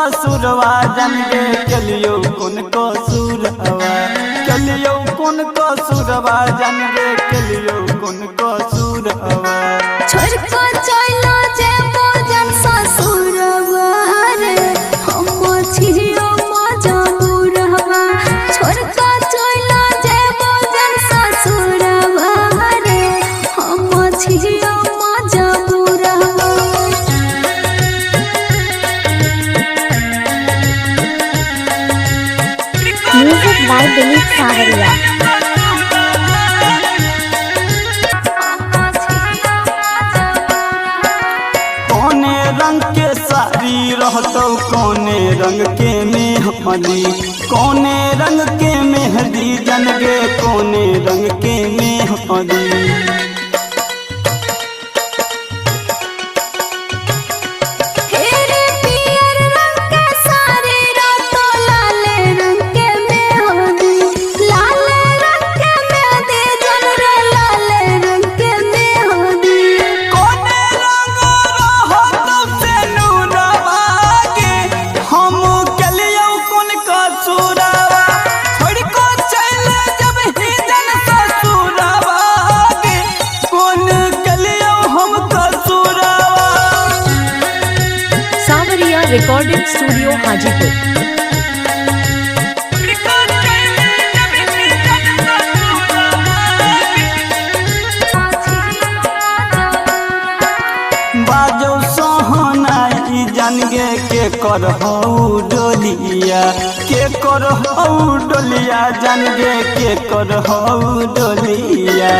कसूरवा जान गे कलियो कौन कसूरवा कलियो कौन कसूरवा जान गे कलियो कौन कसूरवा छोड़ को चलो जे भोजन ससुरवा रे हम छियो मजबूरवा छोड़ को चलो जे भोजन ससुरवा रे हम छियो मजबूरवा। म्यूजिक बाय दिलीप सावरिया। कौने रंग के साड़ी रहतो कौने रंग के मेहंदी कौने रंग के मेहंदी जन गे कौने रंग के मेहंदी रिकॉर्डिंग स्टूडियो हाजीपुर। बाजो सोहनाई जान गे के कर डोलिया के कर डोलिया जान गे के कर डोलिया।